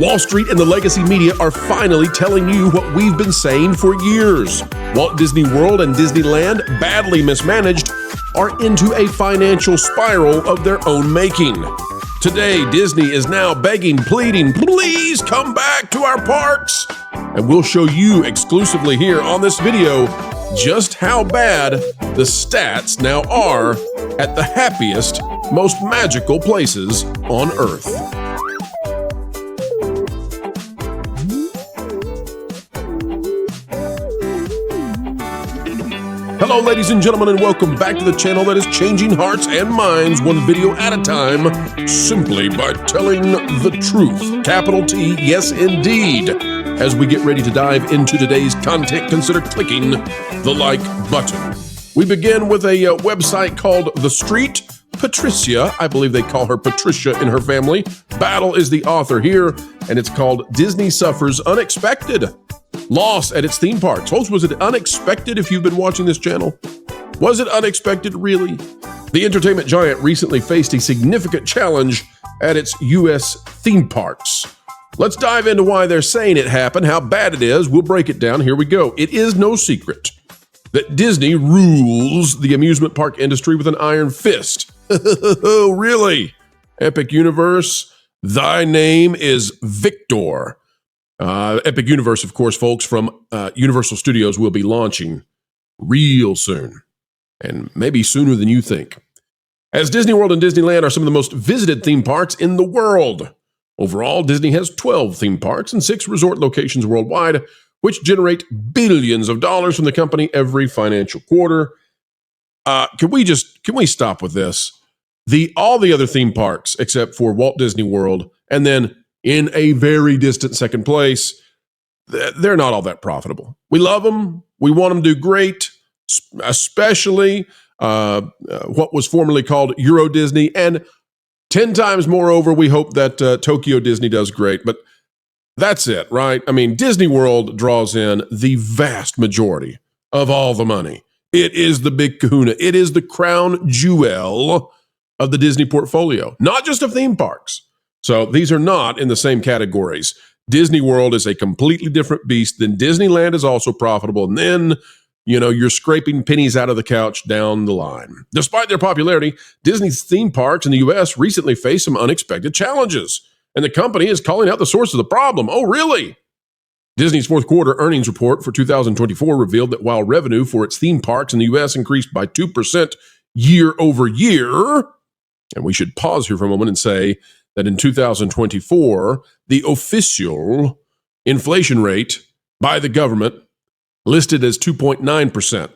Wall Street and the legacy media are finally telling you what we've been saying for years. Walt Disney World and Disneyland, badly mismanaged, are into a financial spiral of their own making. Today, Disney is now begging, pleading, please come back to our parks. And we'll show you exclusively here on this video just how bad the stats now are at the happiest, most magical places on Earth. Hello, ladies and gentlemen, and welcome back to the channel that is changing hearts and minds one video at a time, simply by telling the truth. Capital T, yes indeed. As we get ready to dive into today's content, consider clicking the like button. We begin with a website called The Street. Patricia, I believe they call her Patricia in her family. Battle is the author here, and it's called Disney Suffers Unexpected Loss at its theme parks. Folks, was it unexpected if you've been watching this channel? Was it unexpected, really? The entertainment giant recently faced a significant challenge at its U.S. theme parks. Let's dive into why they're saying it happened, how bad it is. We'll break it down. Here we go. It is no secret that Disney rules the amusement park industry with an iron fist. Oh, really? Epic Universe, thy name is Victor. Epic Universe, of course, folks, from Universal Studios will be launching real soon, and maybe sooner than you think. As Disney World and Disneyland are some of the most visited theme parks in the world. Overall, Disney has 12 theme parks and 6 resort locations worldwide, which generate billions of dollars from the company every financial quarter. Can we stop with this? All the other theme parks, except for Walt Disney World, and then in a very distant second place, they're not all that profitable. We love them. We want them to do great, especially what was formerly called Euro Disney. And 10 times moreover, we hope that Tokyo Disney does great. But that's it, right? I mean, Disney World draws in the vast majority of all the money. It is the big kahuna. It is the crown jewel of the Disney portfolio, not just of theme parks. So these are not in the same categories. Disney World is a completely different beast. Then Disneyland is also profitable. And then, you're scraping pennies out of the couch down the line. Despite their popularity, Disney's theme parks in the U.S. recently faced some unexpected challenges. And the company is calling out the source of the problem. Oh, really? Disney's fourth quarter earnings report for 2024 revealed that while revenue for its theme parks in the U.S. increased by 2% year over year, and we should pause here for a moment and say that in 2024, the official inflation rate by the government listed as 2.9%.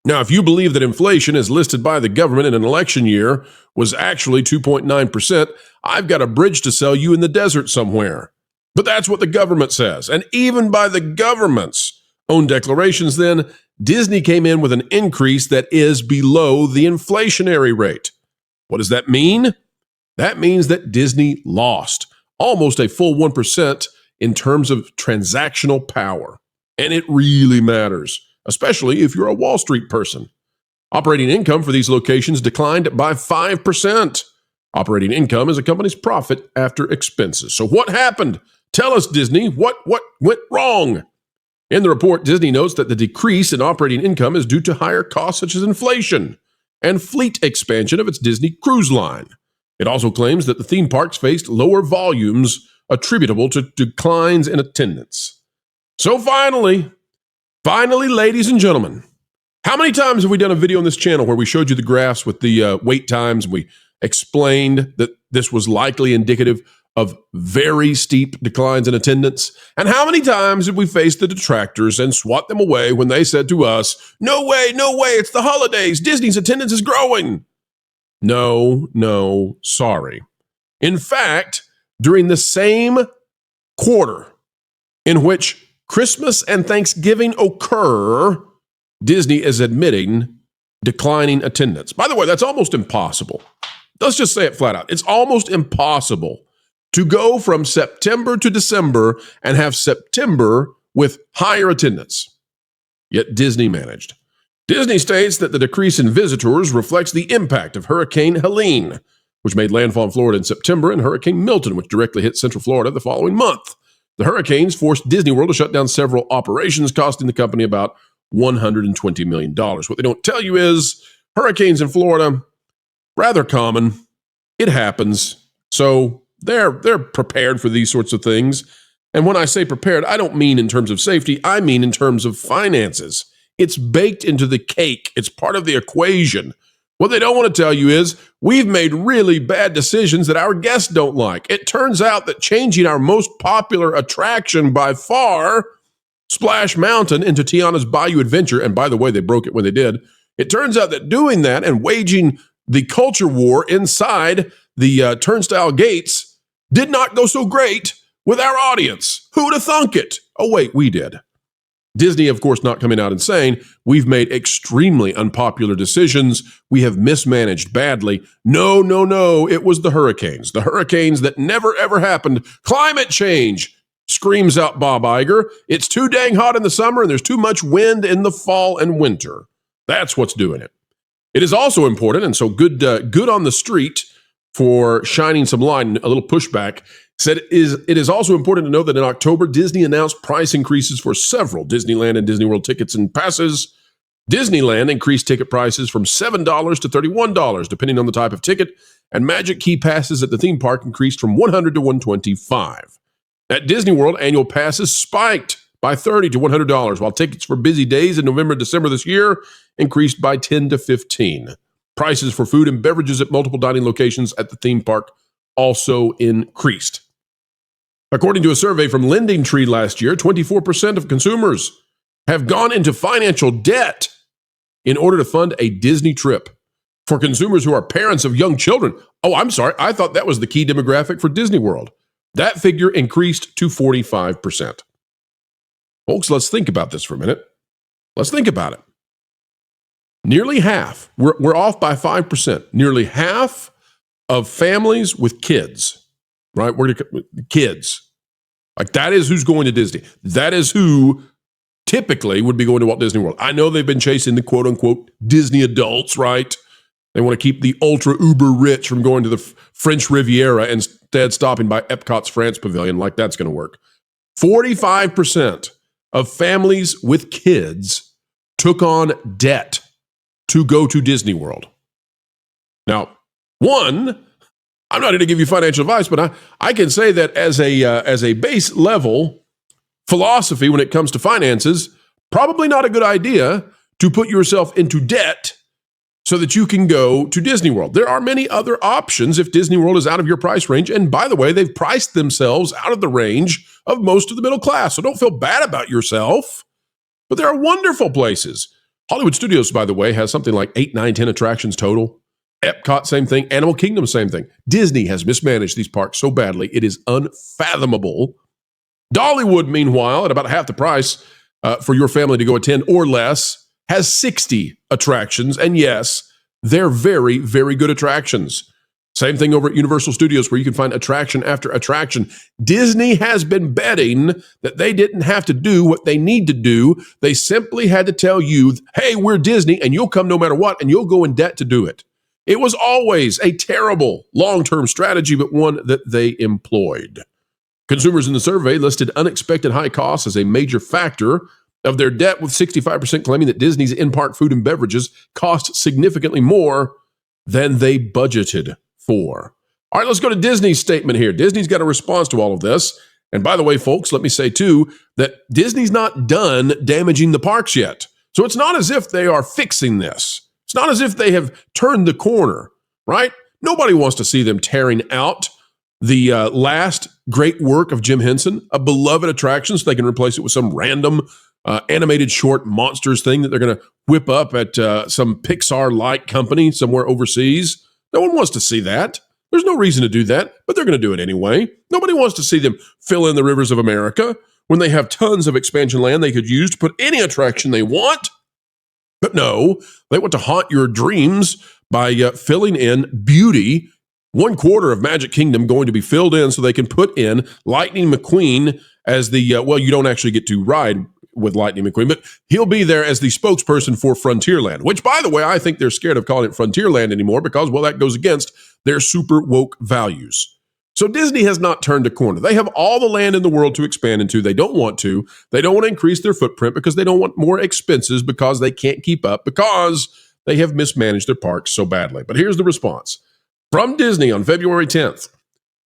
Now, if you believe that inflation as listed by the government in an election year was actually 2.9%, I've got a bridge to sell you in the desert somewhere. But that's what the government says. And even by the government's own declarations then, Disney came in with an increase that is below the inflationary rate. What does that mean? That means that Disney lost almost a full 1% in terms of transactional power. And it really matters, especially if you're a Wall Street person. Operating income for these locations declined by 5%. Operating income is a company's profit after expenses. So what happened? Tell us, Disney, what went wrong? In the report, Disney notes that the decrease in operating income is due to higher costs such as inflation and fleet expansion of its Disney Cruise Line. It also claims that the theme parks faced lower volumes attributable to declines in attendance. So finally, ladies and gentlemen, how many times have we done a video on this channel where we showed you the graphs with the wait times? We explained that this was likely indicative of very steep declines in attendance. And how many times have we faced the detractors and swat them away when they said to us, no way, it's the holidays, Disney's attendance is growing. No, sorry. In fact, during the same quarter in which Christmas and Thanksgiving occur, Disney is admitting declining attendance. By the way, that's almost impossible. Let's just say it flat out. It's almost impossible to go from September to December and have September with higher attendance. Yet Disney managed. Disney states that the decrease in visitors reflects the impact of Hurricane Helene, which made landfall in Florida in September, and Hurricane Milton, which directly hit Central Florida the following month. The hurricanes forced Disney World to shut down several operations, costing the company about $120 million. What they don't tell you is hurricanes in Florida, rather common. It happens. So they're prepared for these sorts of things. And when I say prepared, I don't mean in terms of safety. I mean in terms of finances. It's baked into the cake. It's part of the equation. What they don't want to tell you is we've made really bad decisions that our guests don't like. It turns out that changing our most popular attraction by far, Splash Mountain, into Tiana's Bayou Adventure, and by the way, they broke it when they did. It turns out that doing that and waging the culture war inside the turnstile gates did not go so great with our audience. Who'd have thunk it? Oh, wait, we did. Disney, of course, not coming out and saying, we've made extremely unpopular decisions. We have mismanaged badly. No. It was the hurricanes. The hurricanes that never, ever happened. Climate change, screams out Bob Iger. It's too dang hot in the summer and there's too much wind in the fall and winter. That's what's doing it. It is also important, and so good on the street for shining some light and a little pushback. Said it is also important to know that in October, Disney announced price increases for several Disneyland and Disney World tickets and passes. Disneyland increased ticket prices from $7 to $31, depending on the type of ticket, and Magic Key passes at the theme park increased from $100 to $125. At Disney World, annual passes spiked by $30 to $100, while tickets for busy days in November and December this year increased by $10 to $15. Prices for food and beverages at multiple dining locations at the theme park also increased. According to a survey from Lending Tree last year, 24% of consumers have gone into financial debt in order to fund a Disney trip. For consumers who are parents of young children, I'm sorry, I thought that was the key demographic for Disney World. That figure increased to 45%. Folks, let's think about this for a minute. Let's think about it. Nearly half, we're off by 5%, nearly half of families with kids, right? Kids. Like that is who's going to Disney. That is who typically would be going to Walt Disney World. I know they've been chasing the quote unquote Disney adults, right? They want to keep the ultra uber rich from going to the French Riviera and instead stopping by Epcot's France Pavilion, like that's going to work. 45% of families with kids took on debt to go to Disney World. Now, I'm not here to give you financial advice, but I can say that as a base level philosophy when it comes to finances, probably not a good idea to put yourself into debt so that you can go to Disney World. There are many other options if Disney World is out of your price range. And by the way, they've priced themselves out of the range of most of the middle class. So don't feel bad about yourself. But there are wonderful places. Hollywood Studios, by the way, has something like 8, 9, 10 attractions total. Epcot, same thing. Animal Kingdom, same thing. Disney has mismanaged these parks so badly, it is unfathomable. Dollywood, meanwhile, at about half the price for your family to go attend or less, has 60 attractions. And yes, they're very, very good attractions. Same thing over at Universal Studios, where you can find attraction after attraction. Disney has been betting that they didn't have to do what they need to do. They simply had to tell you, hey, we're Disney, and you'll come no matter what, and you'll go in debt to do it. It was always a terrible long-term strategy, but one that they employed. Consumers in the survey listed unexpected high costs as a major factor of their debt, with 65% claiming that Disney's in-park food and beverages cost significantly more than they budgeted for. All right, let's go to Disney's statement here. Disney's got a response to all of this. And by the way, folks, let me say too, that Disney's not done damaging the parks yet. So it's not as if they are fixing this. It's not as if they have turned the corner, right? Nobody wants to see them tearing out the last great work of Jim Henson, a beloved attraction, so they can replace it with some random animated short monsters thing that they're going to whip up at some Pixar-like company somewhere overseas. No one wants to see that. There's no reason to do that, but they're going to do it anyway. Nobody wants to see them fill in the rivers of America when they have tons of expansion land they could use to put any attraction they want. But no, they want to haunt your dreams by filling in beauty. 1/4 of Magic Kingdom going to be filled in so they can put in Lightning McQueen as the, you don't actually get to ride with Lightning McQueen, but he'll be there as the spokesperson for Frontierland, which, by the way, I think they're scared of calling it Frontierland anymore because, well, that goes against their super woke values. So Disney has not turned a corner. They have all the land in the world to expand into. They don't want to. They don't want to increase their footprint because they don't want more expenses because they can't keep up because they have mismanaged their parks so badly. But here's the response from Disney on February 10th.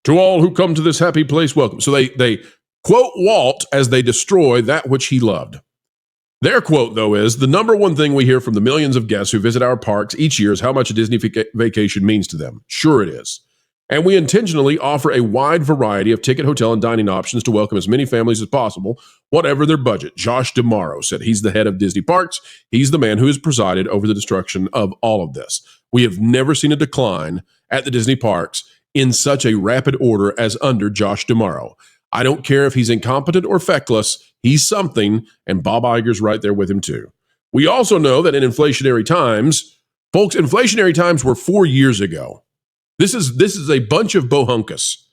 To all who come to this happy place, welcome. So they quote Walt as they destroy that which he loved. Their quote, though, is, the number one thing we hear from the millions of guests who visit our parks each year is how much a Disney vacation means to them. Sure it is. And we intentionally offer a wide variety of ticket, hotel, and dining options to welcome as many families as possible, whatever their budget. Josh DeMauro said he's the head of Disney Parks. He's the man who has presided over the destruction of all of this. We have never seen a decline at the Disney Parks in such a rapid order as under Josh DeMauro. I don't care if he's incompetent or feckless, he's something, and Bob Iger's right there with him too. We also know that in inflationary times, folks, inflationary times were 4 years ago. This is a bunch of bohunkus.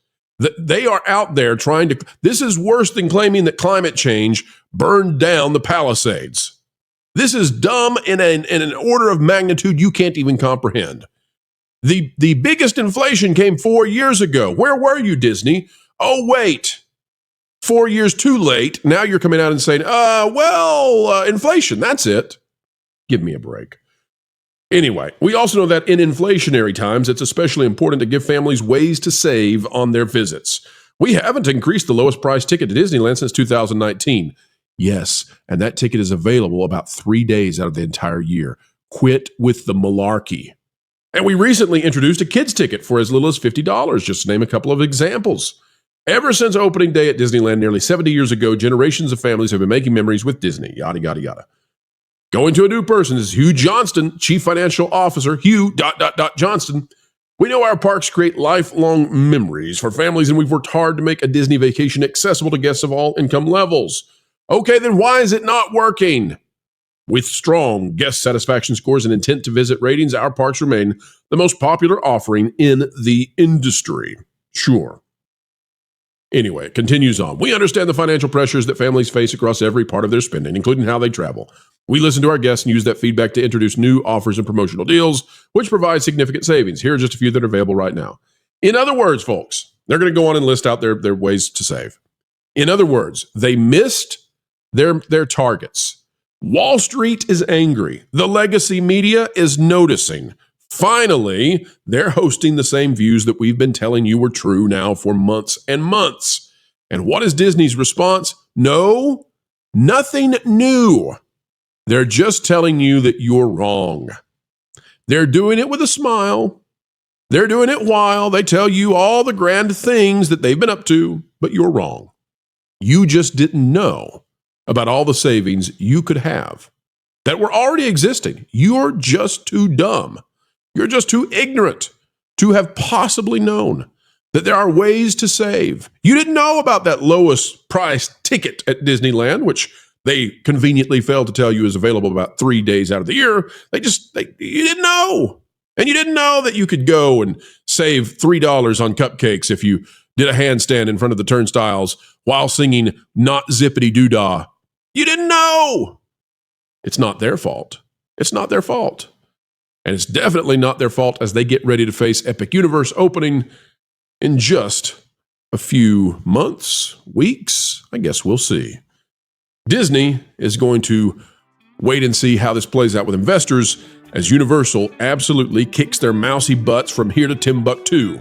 They are out there trying to, this is worse than claiming that climate change burned down the Palisades. This is dumb in an order of magnitude you can't even comprehend. The biggest inflation came 4 years ago. Where were you, Disney? Oh, wait. 4 years too late. Now you're coming out and saying, inflation, that's it. Give me a break. Anyway, we also know that in inflationary times, it's especially important to give families ways to save on their visits. We haven't increased the lowest price ticket to Disneyland since 2019. Yes, and that ticket is available about 3 days out of the entire year. Quit with the malarkey. And we recently introduced a kids ticket for as little as $50, just to name a couple of examples. Ever since opening day at Disneyland nearly 70 years ago, generations of families have been making memories with Disney, yada, yada, yada. Going to a new person is Hugh Johnston, Chief Financial Officer, Hugh Johnston. We know our parks create lifelong memories for families, and we've worked hard to make a Disney vacation accessible to guests of all income levels. Okay, then why is it not working? With strong guest satisfaction scores and intent to visit ratings, our parks remain the most popular offering in the industry. Sure. Anyway, it continues on. We understand the financial pressures that families face across every part of their spending, including how they travel. We listen to our guests and use that feedback to introduce new offers and promotional deals, which provide significant savings. Here are just a few that are available right now. In other words, folks, they're going to go on and list out their ways to save. In other words, they missed their targets. Wall Street is angry. The legacy media is noticing. Finally, they're hosting the same views that we've been telling you were true now for months and months. And what is Disney's response? No, nothing new. They're just telling you that you're wrong. They're doing it with a smile. They're doing it while they tell you all the grand things that they've been up to, but you're wrong. You just didn't know about all the savings you could have that were already existing. You're just too dumb. You're just too ignorant to have possibly known that there are ways to save. You didn't know about that lowest price ticket at Disneyland, which they conveniently failed to tell you is available about 3 days out of the year. You didn't know. And you didn't know that you could go and save $3 on cupcakes if you did a handstand in front of the turnstiles while singing Not Zippity Doo-Dah. You didn't know. It's not their fault. It's not their fault. And it's definitely not their fault as they get ready to face Epic Universe opening in just a few months, weeks. I guess we'll see. Disney is going to wait and see how this plays out with investors as Universal absolutely kicks their mousy butts from here to Timbuktu.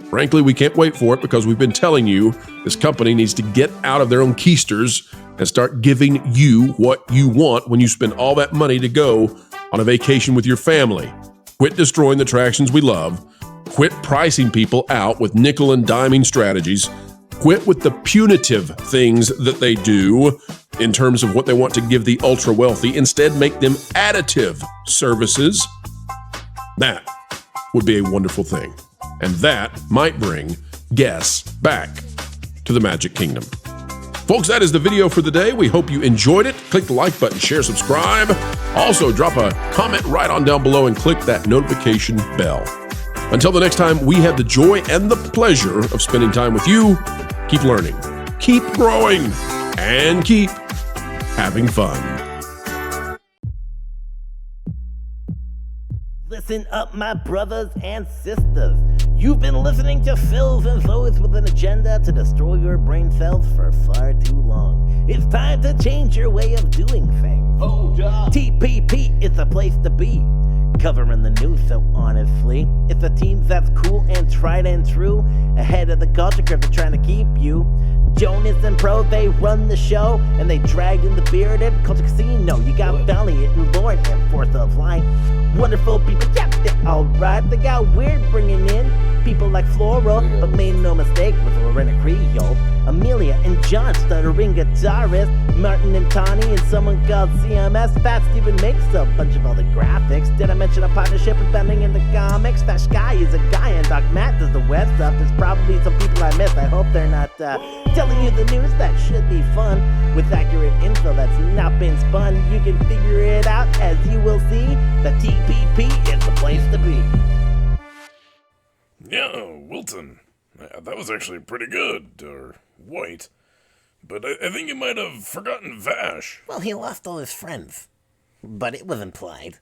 Frankly, we can't wait for it because we've been telling you this company needs to get out of their own keisters and start giving you what you want when you spend all that money to go on a vacation with your family. Quit destroying the attractions we love. Quit pricing people out with nickel and diming strategies. Quit with the punitive things that they do in terms of what they want to give the ultra wealthy. Instead, make them additive services. That would be a wonderful thing. And that might bring guests back to the Magic Kingdom. Folks, that is the video for the day. We hope you enjoyed it. Click the like button, share, subscribe. Also, drop a comment right on down below and click that notification bell. Until the next time, we have the joy and the pleasure of spending time with you. Keep learning, keep growing, and keep having fun. This Listen up, my brothers and sisters. You've been listening to fills and those with an agenda to destroy your brain cells for far too long. It's time to change your way of doing things. Hold up. TPP is the place to be. Covering the news so honestly. It's a team that's cool and tried and true. Ahead of the culture curve, they're trying to keep you. Jonas and Pro, they run the show. And they dragged in the bearded culture casino. You got Valiant and Lord and Force of Light. Wonderful people, yeah, they're alright. They got weird bringing in people like Floral, but made no mistake with Lorena Creole. Amelia and John, stuttering guitarist. Martin and Tawny and someone called CMS. Fat Steven makes a bunch of other graphics. Did I mention a partnership with Bending in the comics? Fat Sky is a guy and Doc Matt does the web stuff. There's probably some people I missed. I hope they're not telling you the news. That should be fun. With accurate info that's not been spun. You can figure it out as you will see. The TPP is the place to be. Yeah, Wilton. That was actually pretty good, or White. But I think you might have forgotten Vash. Well, he lost all his friends. But it was implied.